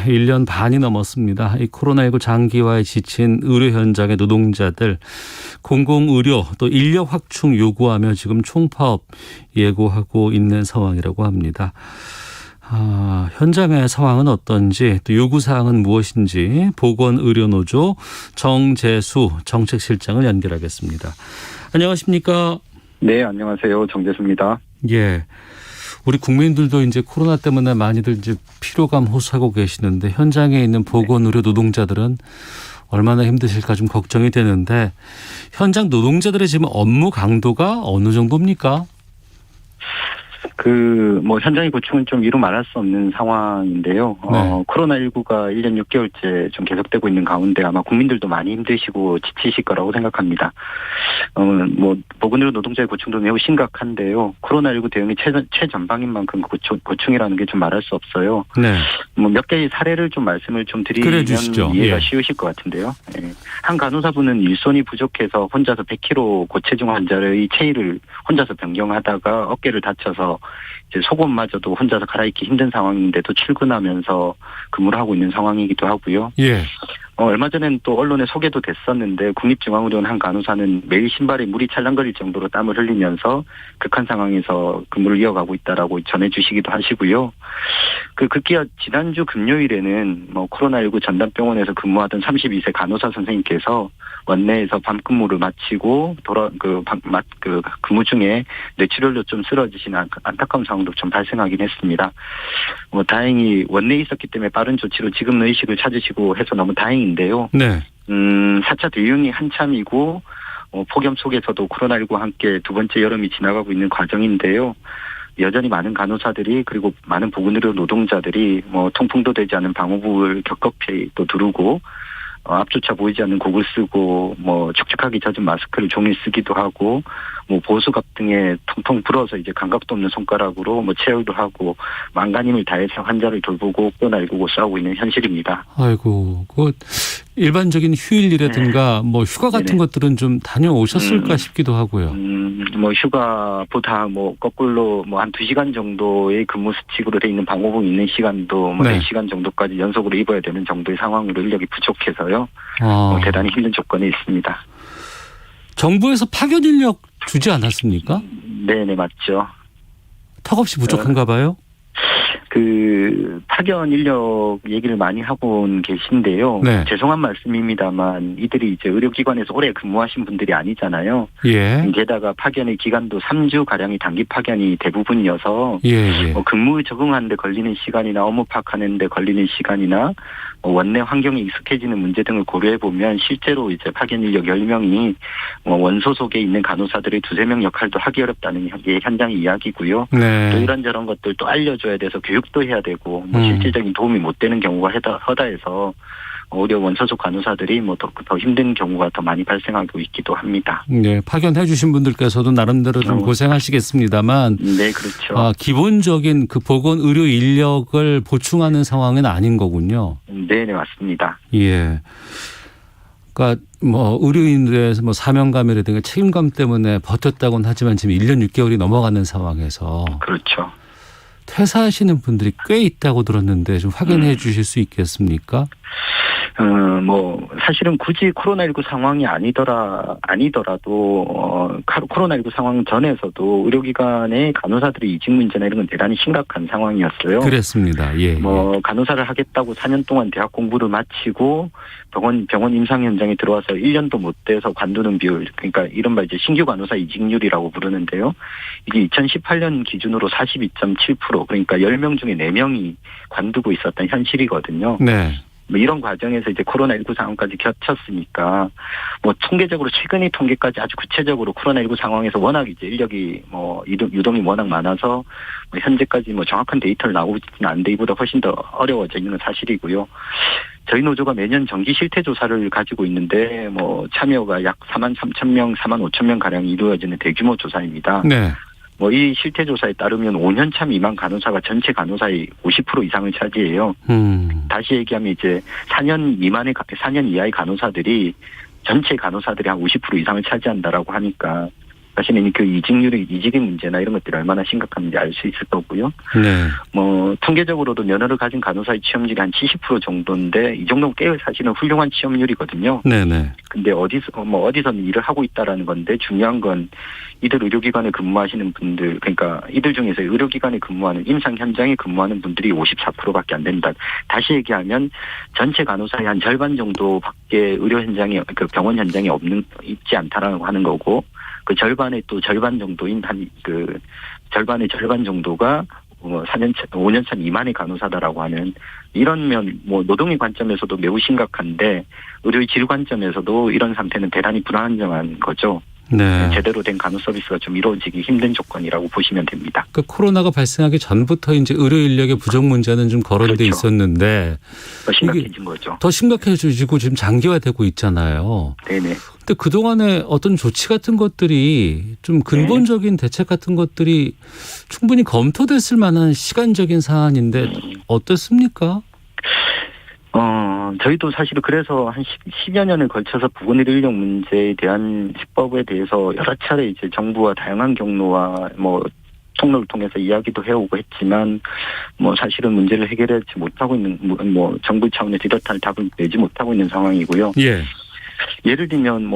1년 반이 넘었습니다. 이 코로나19 장기화에 지친 의료 현장의 노동자들, 공공의료 또 인력 확충 요구하며 지금 총파업 예고하고 있는 상황이라고 합니다. 현장의 상황은 어떤지 또 요구사항은 무엇인지 보건의료노조 정재수 정책실장을 연결하겠습니다. 안녕하십니까? 네, 안녕하세요. 정재수입니다. 예. 우리 국민들도 이제 코로나 때문에 많이들 이제 피로감 호소하고 계시는데 현장에 있는 보건의료 노동자들은 얼마나 힘드실까 좀 걱정이 되는데 현장 노동자들의 지금 업무 강도가 어느 정도입니까? 현장의 고충은 좀 이루 말할 수 없는 상황인데요. 네. 코로나19가 1년 6개월째 좀 계속되고 있는 가운데 아마 국민들도 많이 힘드시고 지치실 거라고 생각합니다. 보건의료 노동자의 고충도 매우 심각한데요. 코로나19 대응이 최전방인 만큼 고충이라는 게 좀 말할 수 없어요. 네. 몇 개의 사례를 좀 말씀을 좀 드리면 이해가 쉬우실 것 같은데요. 네. 한 간호사분은 일손이 부족해서 혼자서 100kg 고체중 환자의 체위를 혼자서 변경하다가 어깨를 다쳐서 이제 속옷마저도 혼자서 갈아입기 힘든 상황인데도 출근하면서 근무를 하고 있는 상황이기도 하고요. 예. 얼마 전엔 또 언론에 소개도 됐었는데 국립중앙의료원 한 간호사는 매일 신발에 물이 찰랑거릴 정도로 땀을 흘리면서 극한 상황에서 근무를 이어가고 있다라고 전해주시기도 하시고요. 급기야 지난주 금요일에는 코로나19 전담병원에서 근무하던 32세 간호사 선생님께서 원내에서 밤 근무를 마치고 근무 중에 뇌출혈로 좀 쓰러지신 안타까운 상황도 좀 발생하긴 했습니다. 다행히 원내에 있었기 때문에 빠른 조치로 지금 의식을 찾으시고 해서 너무 다행인데요. 네. 4차 대응이 한참이고 폭염 속에서도 코로나19와 함께 두 번째 여름이 지나가고 있는 과정인데요. 여전히 많은 간호사들이 그리고 많은 보건의료 노동자들이 통풍도 되지 않은 방호복을 겹겹이 또 두르고 앞조차 보이지 않는 곡을 쓰고 촉촉하게 젖은 마스크를 종일 쓰기도 하고 보수갑 등에 통통 불어서 이제 감각도 없는 손가락으로 체열도 하고 만간힘을 다해서 환자를 돌보고 코로나19고 싸우고 있는 현실입니다. 아이고, 일반적인 휴일이라든가 휴가 같은 것들은 좀 다녀오셨을까 싶기도 하고요. 휴가보다 거꾸로 한 2시간 정도의 근무 수칙으로 돼 있는 방호복 있는 시간도 4시간 정도까지 연속으로 입어야 되는 정도의 상황으로 인력이 부족해서요. 대단히 힘든 조건에 있습니다. 정부에서 파견 인력 주지 않았습니까? 네네, 맞죠. 턱없이 부족한가 봐요? 파견 인력 얘기를 많이 하고 계신데요. 네. 죄송한 말씀입니다만 이들이 이제 의료기관에서 오래 근무하신 분들이 아니잖아요. 예. 게다가 파견의 기간도 3주 가량이 단기 파견이 대부분이어서 예. 근무에 적응하는 데 걸리는 시간이나 업무 파악하는 데 걸리는 시간이나 원내 환경에 익숙해지는 문제 등을 고려해 보면 실제로 이제 파견 인력 10명이 원소 속에 있는 간호사들의 2-3명 역할도 하기 어렵다는 게 현장의 이야기고요. 네. 또 이런저런 것들 또 알려줘야 돼서 교육도 해야 되고 실질적인 도움이 못 되는 경우가 허다해서 오히려 원소속 간호사들이 더 힘든 경우가 더 많이 발생하고 있기도 합니다. 네, 파견해 주신 분들께서도 나름대로 좀 고생하시겠습니다만, 네, 그렇죠. 기본적인 보건 의료 인력을 보충하는 상황은 아닌 거군요. 네, 맞습니다. 예. 그러니까 의료인들에서 사명감이라든가 책임감 때문에 버텼다고는 하지만 지금 1년 6개월이 넘어가는 상황에서 그렇죠. 퇴사하시는 분들이 꽤 있다고 들었는데 좀 확인해 주실 수 있겠습니까? 사실은 굳이 코로나19 상황이 아니더라도 코로나19 상황 전에서도 의료기관의 간호사들의 이직 문제나 이런 건 대단히 심각한 상황이었어요. 그랬습니다. 예. 간호사를 하겠다고 4년 동안 대학 공부를 마치고 병원 임상 현장에 들어와서 1년도 못 돼서 관두는 비율, 그러니까 이른바 이제 신규 간호사 이직률이라고 부르는데요. 이게 2018년 기준으로 42.7%, 그러니까 10명 중에 4명이 관두고 있었던 현실이거든요. 네. 이런 과정에서 이제 코로나19 상황까지 겹쳤으니까 통계적으로 최근의 통계까지 아주 구체적으로 코로나19 상황에서 워낙 이제 인력이 유동이 워낙 많아서 현재까지 정확한 데이터를 나오지는 않는데 이보다 훨씬 더 어려워져 있는 건 사실이고요. 저희 노조가 매년 정기 실태 조사를 가지고 있는데 참여가 약 43,000명, 45,000명 가량 이루어지는 대규모 조사입니다. 네. 이 실태 조사에 따르면 5년차 미만 간호사가 전체 간호사의 50% 이상을 차지해요. 다시 얘기하면 이제 4년 이하의 간호사들이 전체 간호사들이 한 50% 이상을 차지한다라고 하니까 사실은 그 이직의 문제나 이런 것들이 얼마나 심각한지 알 수 있을 거고요. 네. 뭐 통계적으로도 면허를 가진 간호사의 취업률이 한 70% 정도인데 이 정도면 꽤 사실은 훌륭한 취업률이거든요. 네네. 근데 어디서는 일을 하고 있다라는 건데 중요한 건 이들 의료기관에 근무하시는 분들, 그러니까 이들 중에서 의료기관에 근무하는 임상 현장에 근무하는 분들이 54%밖에 안 된다. 다시 얘기하면 전체 간호사의 한 절반 정도밖에 의료 현장에 그 병원 현장에 있지 않다라고 하는 거고 그 절반의 또 절반 정도인 절반의 절반 정도가 5년차 미만의 간호사다라고 하는 이런 노동의 관점에서도 매우 심각한데 의료의 질 관점에서도 이런 상태는 대단히 불안정한 거죠. 네. 제대로 된 간호 서비스가 좀 이루어지기 힘든 조건이라고 보시면 됩니다. 그 코로나가 발생하기 전부터 이제 의료 인력의 부족 문제는 좀 거론돼 그렇죠. 있었는데 더 심각해진 거죠. 더 심각해지고 지금 장기화되고 있잖아요. 네네. 근데 그동안에 어떤 조치 같은 것들이 좀 근본적인 대책 같은 것들이 충분히 검토됐을 만한 시간적인 사안인데 어떻습니까? 저희도 사실은 그래서 한 10여 년에 걸쳐서 보건의료 인력 문제에 대한 입법에 대해서 여러 차례 이제 정부와 다양한 경로와 통로를 통해서 이야기도 해오고 했지만 사실은 문제를 해결하지 못하고 있는 정부 차원에서 이렇다 할 답을 내지 못하고 있는 상황이고요. 예. 예를 들면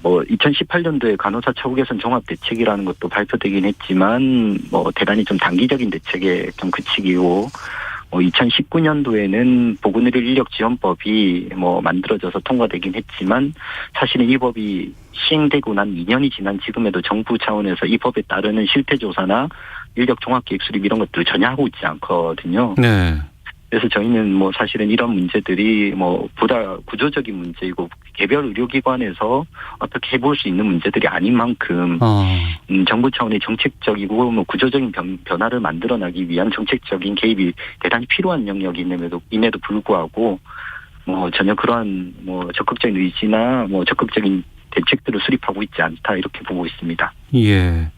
2018년도에 간호사 처우 개선 종합 대책이라는 것도 발표되긴 했지만 대단히 좀 단기적인 대책에 좀 그치기고 2019년도에는 보건의료 인력 지원법이 만들어져서 통과되긴 했지만 사실은 이 법이 시행되고 난 2년이 지난 지금에도 정부 차원에서 이 법에 따르는 실태조사나 인력 종합계획 수립 이런 것들을 전혀 하고 있지 않거든요. 네. 그래서 저희는 사실은 이런 문제들이 보다 구조적인 문제이고 개별 의료기관에서 어떻게 해볼 수 있는 문제들이 아닌 만큼 정부 차원의 정책적이고 구조적인 변화를 만들어나기 위한 정책적인 개입이 대단히 필요한 영역임에도 불구하고 전혀 그러한 적극적인 의지나 적극적인 대책들을 수립하고 있지 않다 이렇게 보고 있습니다. 예.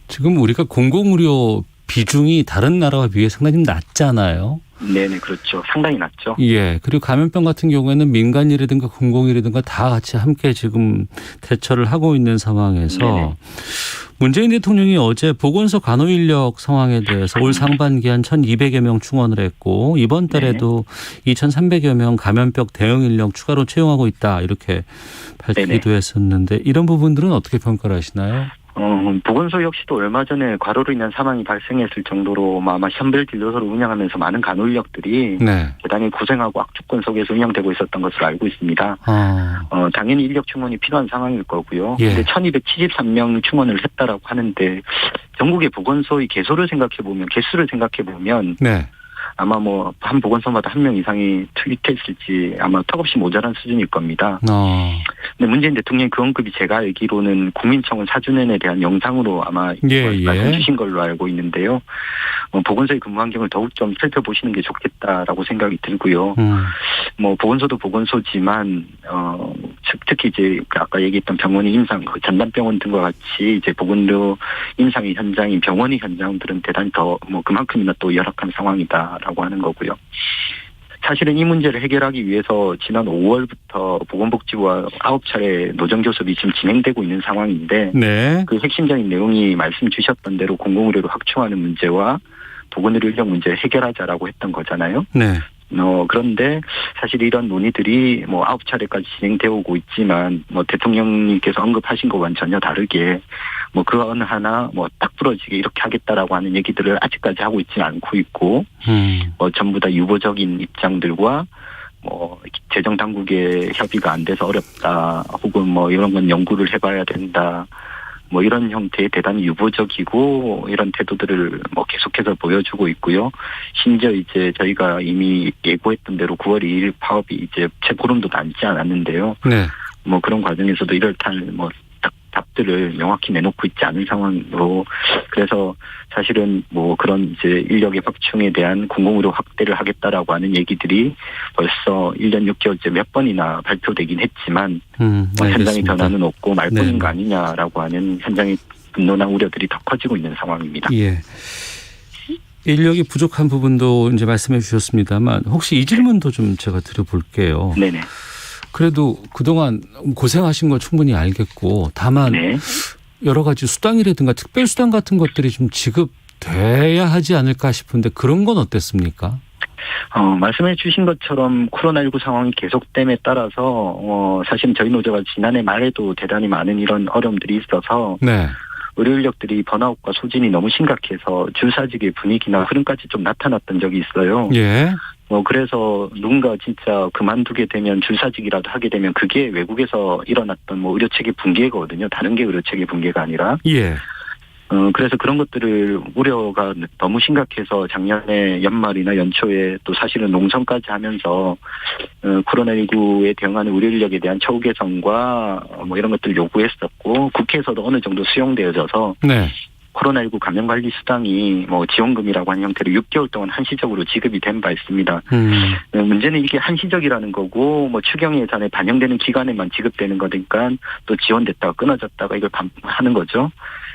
지금 우리가 공공의료 비중이 다른 나라와 비해 상당히 좀 낮잖아요. 네네, 그렇죠. 상당히 낮죠. 예. 그리고 감염병 같은 경우에는 민간이라든가 공공이라든가 다 같이 함께 지금 대처를 하고 있는 상황에서 네네. 문재인 대통령이 어제 보건소 간호 인력 상황에 대해서 올 상반기 한 1,200여 명 충원을 했고 이번 달에도 2,300여 명 감염병 대응 인력 추가로 채용하고 있다 이렇게 밝히기도 네네. 했었는데 이런 부분들은 어떻게 평가를 하시나요? 보건소 역시도 얼마 전에 과로로 인한 사망이 발생했을 정도로 아마 현별 진료소를 운영하면서 많은 간호 인력들이 대단히 고생하고 악조건 속에서 운영되고 있었던 것으로 알고 있습니다. 당연히 인력 충원이 필요한 상황일 거고요. 그런데 1,273명 충원을 했다라고 하는데 전국의 보건소의 개수를 생각해 보면 아마 한 보건소마다 한 명 이상이 투입했을지 아마 턱없이 모자란 수준일 겁니다. 근데 문재인 대통령이 그 언급이 제가 알기로는 국민청원 4주년에 대한 영상으로 아마 말씀 주신 걸로 알고 있는데요. 보건소의 근무 환경을 더욱 좀 살펴보시는 게 좋겠다라고 생각이 들고요. 보건소도 보건소지만 특히 이제 아까 얘기했던 병원의 임상, 전담병원 등과 같이 이제 보건의료 임상의 현장인 병원의 현장들은 대단히 더 그만큼이나 또 열악한 상황이다라고 하는 거고요. 사실은 이 문제를 해결하기 위해서 지난 5월부터 보건복지부와 9차례 노정교섭이 지금 진행되고 있는 상황인데 그 핵심적인 내용이 말씀 주셨던 대로 공공의료를 확충하는 문제와 보건의료 인력 문제를 해결하자라고 했던 거잖아요. 그런데 사실 이런 논의들이 9차례까지 진행되어 오고 있지만 대통령님께서 언급하신 것과는 전혀 다르게 그 어느 하나 딱 부러지게 이렇게 하겠다라고 하는 얘기들을 아직까지 하고 있지는 않고 있고 전부 다 유보적인 입장들과 재정 당국의 협의가 안 돼서 어렵다 혹은 이런 건 연구를 해봐야 된다 이런 형태의 대단히 유보적이고 이런 태도들을 계속해서 보여주고 있고요. 심지어 이제 저희가 이미 예고했던 대로 9월 2일 파업이 이제 채 보름도 남지 않았는데요. 그런 과정에서도 이럴듯한 답들을 명확히 내놓고 있지 않은 상황으로 그래서 사실은 그런 이제 인력의 확충에 대한 공공의료 확대를 하겠다라고 하는 얘기들이 벌써 1년 6개월째 몇 번이나 발표되긴 했지만 현장의 변화는 없고 말뿐인 거 아니냐라고 하는 현장의 분노나 우려들이 더 커지고 있는 상황입니다. 예. 인력이 부족한 부분도 이제 말씀해 주셨습니다만 혹시 이 질문도 좀 제가 드려볼게요. 그래도 그동안 고생하신 거 충분히 알겠고 다만 네. 여러 가지 수당이라든가 특별수당 같은 것들이 좀 지급돼야 하지 않을까 싶은데 그런 건 어땠습니까? 말씀해 주신 것처럼 코로나19 상황이 계속됨에 따라서 사실 저희 노조가 지난해 말에도 대단히 많은 이런 어려움들이 있어서 네. 의료 인력들이 번아웃과 소진이 너무 심각해서 줄사직의 분위기나 흐름까지 좀 나타났던 적이 있어요. 예. 그래서 누군가 진짜 그만두게 되면 줄사직이라도 하게 되면 그게 외국에서 일어났던 의료체계 붕괴거든요. 다른 게 의료체계 붕괴가 아니라. 예. 그래서 그런 것들을 우려가 너무 심각해서 작년에 연말이나 연초에 또 사실은 농성까지 하면서 코로나19에 대응하는 의료 인력에 대한 처우 개선과 이런 것들을 요구했었고 국회에서도 어느 정도 수용되어져서 네. 코로나19 감염관리 수당이 지원금이라고 하는 형태로 6개월 동안 한시적으로 지급이 된 바 있습니다. 문제는 이게 한시적이라는 거고 추경 예산에 반영되는 기간에만 지급되는 거니까 또 지원됐다가 끊어졌다가 이걸 하는 거죠.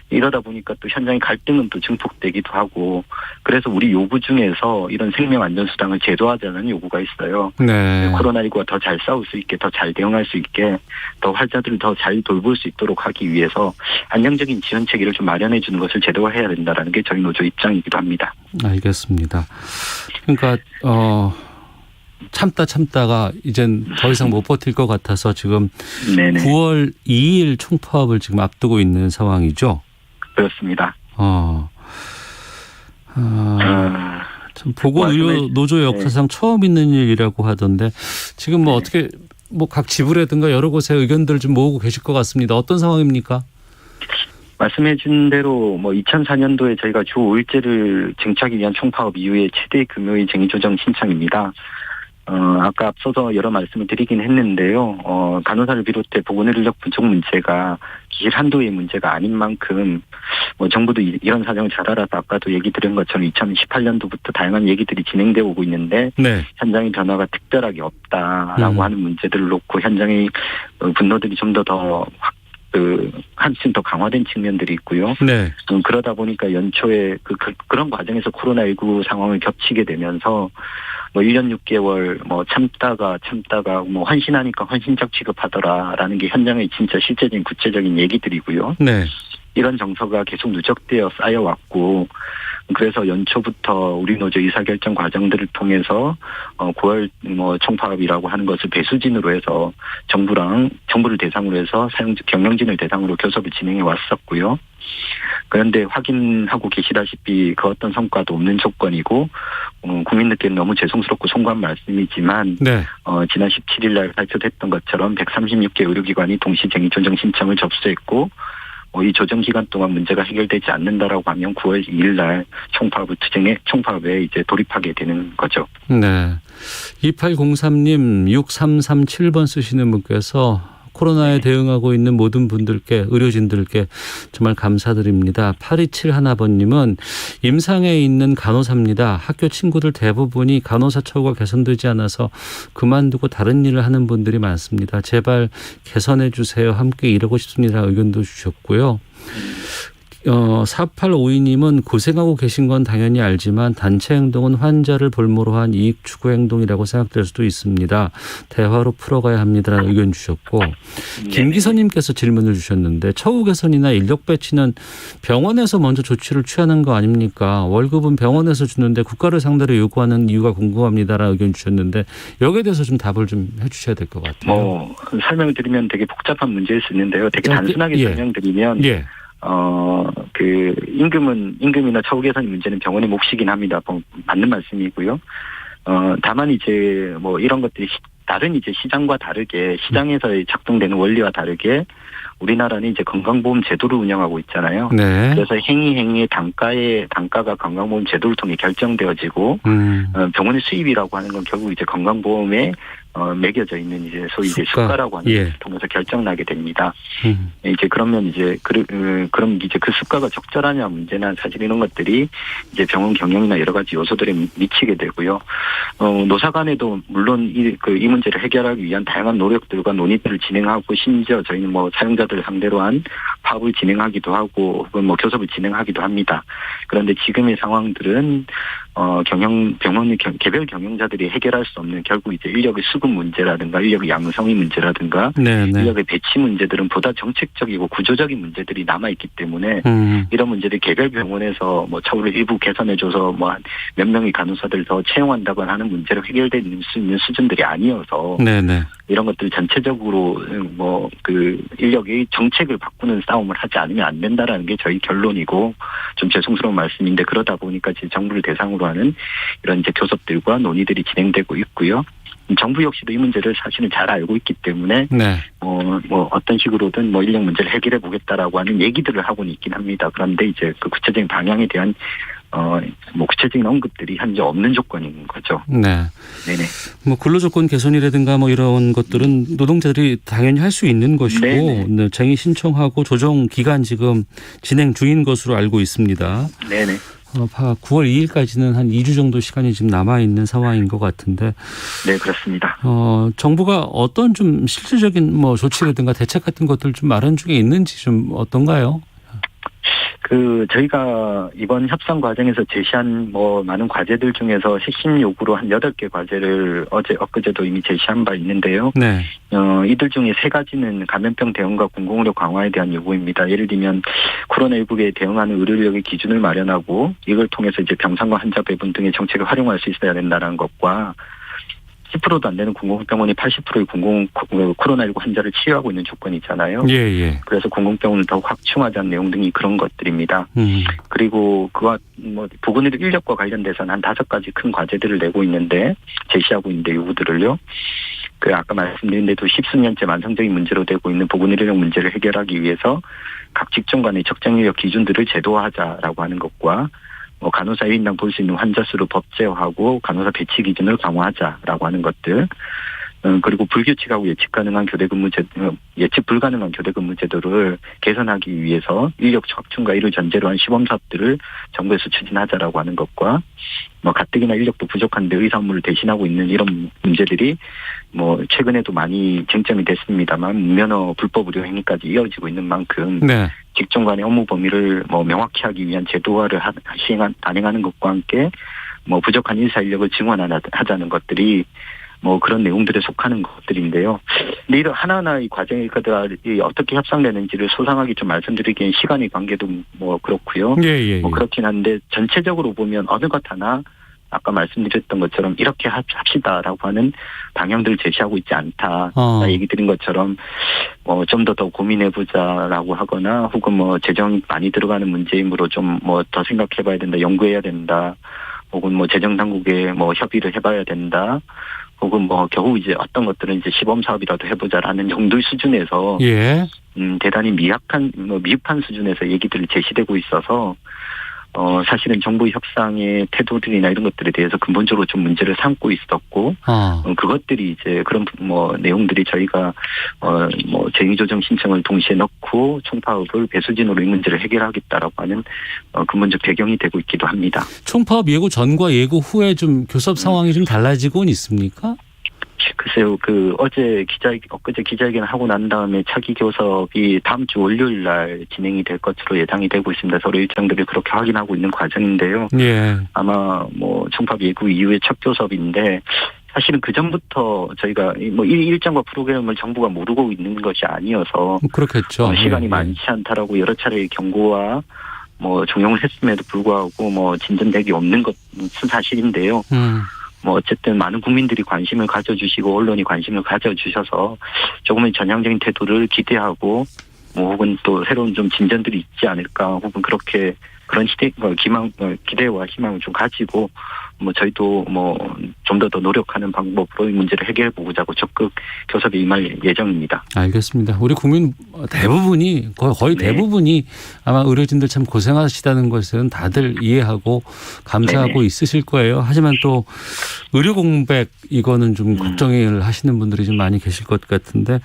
이러다 보니까 또 현장의 갈등은 또 증폭되기도 하고 그래서 우리 요구 중에서 이런 생명안전수당을 제도화하자는 요구가 있어요. 네. 코로나19가 더 잘 싸울 수 있게 더 잘 대응할 수 있게 더 환자들을 더 잘 돌볼 수 있도록 하기 위해서 안정적인 지원 체계를 좀 마련해 주는 것을 제도화해야 된다는 게 저희 노조 입장이기도 합니다. 알겠습니다. 그러니까 참다가 이젠 더 이상 못 버틸 것 같아서 지금 네네. 9월 2일 총파업을 지금 앞두고 있는 상황이죠. 그렇습니다. 참 보건의료 노조 역사상 처음 있는 일이라고 하던데 지금 어떻게 각 지부라든가 여러 곳에 의견들 좀 모으고 계실 것 같습니다. 어떤 상황입니까? 말씀해 준 대로 2004년도에 저희가 주 5일제를 쟁취하기 위한 총파업 이후에 최대 규모의 쟁의조정 신청입니다. 아까 앞서서 여러 말씀을 드리긴 했는데요. 간호사를 비롯해 보건의료 인력 부족 문제가 기일 한도의 문제가 아닌 만큼 정부도 이런 사정을 잘 알아서 아까도 얘기 드린 것처럼 2018년도부터 다양한 얘기들이 진행되어 오고 있는데 네. 현장의 변화가 특별하게 없다라고 하는 문제들을 놓고 현장의 분노들이 좀 더 한층 더 강화된 측면들이 있고요. 네. 그러다 보니까 연초에 그런 과정에서 코로나19 상황을 겹치게 되면서 1년 6개월 참다가 헌신하니까 헌신적 취급하더라라는 게 현장의 진짜 실제적인 구체적인 얘기들이고요. 네. 이런 정서가 계속 누적되어 쌓여왔고 그래서 연초부터 우리 노조 의사결정 과정들을 통해서 9월 총파업이라고 하는 것을 배수진으로 해서 정부를 대상으로 해서 경영진을 대상으로 교섭을 진행해 왔었고요. 그런데 확인하고 계시다시피 그 어떤 성과도 없는 조건이고 국민들께는 너무 죄송스럽고 송구한 말씀이지만 네. 지난 17일 날 발표됐던 것처럼 136개 의료기관이 동시 쟁의 조정 신청을 접수했고 이 조정 기간 동안 문제가 해결되지 않는다라고 하면 9월 2일 날 총파업에 이제 돌입하게 되는 거죠. 네. 2803님 6337번 쓰시는 분께서 코로나에 대응하고 있는 모든 분들께 의료진들께 정말 감사드립니다. 8271번님은 임상에 있는 간호사입니다. 학교 친구들 대부분이 간호사 처우가 개선되지 않아서 그만두고 다른 일을 하는 분들이 많습니다. 제발 개선해 주세요. 함께 일하고 싶습니다. 의견도 주셨고요. 4852님은 고생하고 계신 건 당연히 알지만 단체 행동은 환자를 볼모로 한 이익 추구 행동이라고 생각될 수도 있습니다. 대화로 풀어가야 합니다라는 의견 주셨고 김기선님께서 질문을 주셨는데 처우 개선이나 인력 배치는 병원에서 먼저 조치를 취하는 거 아닙니까? 월급은 병원에서 주는데 국가를 상대로 요구하는 이유가 궁금합니다라는 의견 주셨는데 여기에 대해서 좀 답을 좀 해주셔야 될 것 같아요. 설명을 드리면 되게 복잡한 문제일 수 있는데요. 되게 단순하게 설명드리면 임금이나 처우 개선의 문제는 병원의 몫이긴 합니다. 맞는 말씀이고요. 다만 이제 이런 것들이 다른 이제 시장과 다르게 시장에서 작동되는 원리와 다르게 우리나라는 이제 건강보험 제도를 운영하고 있잖아요. 네. 그래서 행위의 단가가 건강보험 제도를 통해 결정되어지고 병원의 수입이라고 하는 건 결국 이제 건강보험에 매겨져 있는 이제 소위 이제 수가라고 하는 것을 통해서 결정나게 됩니다. 이제 그러면 이제 그럼 이제 그 수가가 적절하냐 문제나 사실 이런 것들이 이제 병원 경영이나 여러 가지 요소들에 미치게 되고요. 노사 간에도 물론 이 문제를 해결하기 위한 다양한 노력들과 논의들을 진행하고 심지어 저희는 사용자들을 상대로 한 파업을 진행하기도 하고 혹은 뭐 교섭을 진행하기도 합니다. 그런데 지금의 상황들은 병원 개별 경영자들이 해결할 수 없는 결국 이제 인력의 수급 문제라든가 인력의 양성의 문제라든가 네네. 인력의 배치 문제들은 보다 정책적이고 구조적인 문제들이 남아 있기 때문에 이런 문제들이 개별 병원에서 뭐 처우를 일부 개선해줘서 뭐 몇 명의 간호사들 더 채용한다거나 하는 문제로 해결될 수 있는 수준들이 아니어서 네네. 이런 것들 전체적으로 뭐 그 인력의 정책을 바꾸는 싸움을 하지 않으면 안 된다라는 게 저희 결론이고 좀 죄송스러운 말씀인데 그러다 보니까 이제 정부를 대상으로 하는 이런 이제 교섭들과 논의들이 진행되고 있고요. 정부 역시도 이 문제를 사실은 잘 알고 있기 때문에 네. 뭐 어떤 식으로든 뭐 인력 문제를 해결해 보겠다라고 하는 얘기들을 하고는 있긴 합니다. 그런데 이제 그 구체적인 방향에 대한 뭐 구체적인 언급들이 현재 없는 조건인 거죠. 네. 네네. 뭐 근로조건 개선이라든가 뭐 이런 것들은 노동자들이 당연히 할 수 있는 것이고 네, 쟁의 신청하고 조정 기간 지금 진행 중인 것으로 알고 있습니다. 네네. 9월 2일까지는 한 2주 정도 시간이 지금 남아 있는 상황인 것 같은데. 네, 그렇습니다. 정부가 어떤 좀 실질적인 뭐 조치라든가 대책 같은 것들 좀 마련 중에 있는지 좀 어떤가요? 저희가 이번 협상 과정에서 제시한 뭐 많은 과제들 중에서 핵심 요구로 한 8개 과제를 엊그제도 이미 제시한 바 있는데요. 네. 이들 중에 3가지는 감염병 대응과 공공의료 강화에 대한 요구입니다. 예를 들면 코로나19에 대응하는 의료력의 기준을 마련하고 이걸 통해서 이제 병상과 환자 배분 등의 정책을 활용할 수 있어야 된다는 것과 10%도 안 되는 공공병원이 80%의 코로나19 환자를 치유하고 있는 조건이잖아요. 예. 그래서 공공병원을 더 확충하자는 내용 등이 그런 것들입니다. 그리고 그와 뭐 보건의료 인력과 관련돼서는 한 5가지 큰 과제들을 내고 있는데 제시하고 있는데 요구들을요. 아까 말씀드린 대로 10수년째 만성적인 문제로 되고 있는 보건의료력 문제를 해결하기 위해서 각 직종 간의 적정 인력 기준들을 제도화하자라고 하는 것과 간호사 1인당 볼 수 있는 환자 수를 법제화하고 간호사 배치 기준을 강화하자라고 하는 것들. 그리고 불규칙하고 예측 불가능한 교대 근무 제도를 개선하기 위해서 인력 확충과 이를 전제로 한 시범 사업들을 정부에서 추진하자라고 하는 것과 가뜩이나 인력도 부족한데 의사 업무를 대신하고 있는 이런 문제들이 최근에도 많이 쟁점이 됐습니다만 무면허 불법 의료 행위까지 이어지고 있는 만큼 네. 직종 간의 업무 범위를 명확히 하기 위한 제도화를 단행하는 것과 함께 부족한 인사 인력을 증원하자는 것들이 그런 내용들에 속하는 것들인데요. 근데 이런 하나하나의 과정이 어떻게 협상되는지를 소상하게 좀 말씀드리기엔 시간의 관계도 그렇고요. 예. 그렇긴 한데 전체적으로 보면 어느 것 하나 아까 말씀드렸던 것처럼 이렇게 합시다라고 하는 방향들을 제시하고 있지 않다. 얘기 드린 것처럼 좀 더 고민해보자라고 하거나 혹은 재정이 많이 들어가는 문제이므로 좀 더 생각해봐야 된다. 연구해야 된다. 혹은 재정 당국에 협의를 해봐야 된다. 혹은 겨우 이제 어떤 것들은 이제 시범 사업이라도 해보자라는 정도의 수준에서 예. 대단히 미흡한 수준에서 얘기들이 제시되고 있어서 사실은 정부 협상의 태도들이나 이런 것들에 대해서 근본적으로 좀 문제를 삼고 있었고 그것들이 이제 그런 내용들이 저희가 쟁의조정 신청을 동시에 넣고 총파업을 배수진으로 이 문제를 해결하겠다라고 하는 근본적 배경이 되고 있기도 합니다. 총파업 예고 전과 예고 후에 좀 교섭 상황이 좀 달라지곤 있습니까? 글쎄요, 엊그제 기자회견을 하고 난 다음에 차기 교섭이 다음 주 월요일 날 진행이 될 것으로 예상이 되고 있습니다. 서로 일정들을 그렇게 확인하고 있는 과정인데요. 예. 아마 총파업 예고 이후에 첫 교섭인데 사실은 그 전부터 저희가 일정과 프로그램을 정부가 모르고 있는 것이 아니어서 그렇겠죠. 시간이 많지 않다라고 여러 차례 경고와 종용을 했음에도 불구하고 진전되기 없는 것은 사실인데요. 어쨌든 많은 국민들이 관심을 가져주시고 언론이 관심을 가져주셔서 조금의 전향적인 태도를 기대하고 혹은 또 새로운 좀 진전들이 있지 않을까 혹은 그렇게 그런 기대와 희망을 좀 가지고 저희도 좀 더 노력하는 방법으로 이 문제를 해결해 보자고 적극 교섭에 임할 예정입니다. 알겠습니다. 우리 국민 대부분이 거의 대부분이 아마 의료진들 참 고생하시다는 것은 다들 이해하고 감사하고 있으실 거예요. 하지만 또 의료 공백 이거는 좀 걱정을 하시는 분들이 좀 많이 계실 것 같은데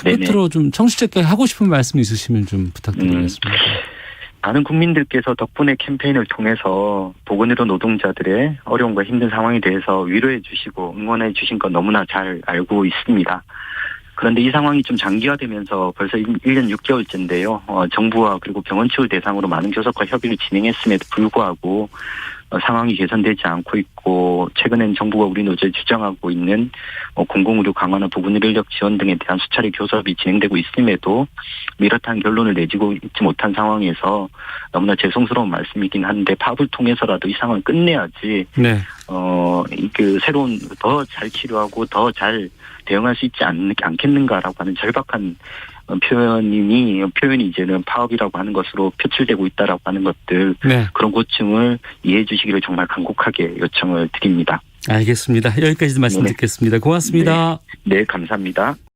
끝으로 좀 청취자께 하고 싶은 말씀 있으시면 좀 부탁드리겠습니다. 많은 국민들께서 덕분에 캠페인을 통해서 보건의료 노동자들의 어려움과 힘든 상황에 대해서 위로해 주시고 응원해 주신 건 너무나 잘 알고 있습니다. 그런데 이 상황이 좀 장기화되면서 벌써 1년 6개월째인데요. 정부와 그리고 병원 측을 대상으로 많은 교섭과 협의를 진행했음에도 불구하고 상황이 개선되지 않고 있고, 최근엔 정부가 우리 노조에 주장하고 있는 공공의료 강화나 보건의료 인력 지원 등에 대한 수차례 교섭이 진행되고 있음에도 미락한 결론을 내지고 있지 못한 상황에서 너무나 죄송스러운 말씀이긴 한데, 파업을 통해서라도 이 상황을 끝내야지 네. 새로운 더 잘 치료하고 더 잘 대응할 수 있지 않겠는가라고 하는 절박한 표현이 이제는 파업이라고 하는 것으로 표출되고 있다라고 하는 것들, 네. 그런 고충을 이해해 주시기를 정말 간곡하게 요청을 드립니다. 알겠습니다. 여기까지 말씀 네. 듣겠습니다. 고맙습니다. 네, 감사합니다.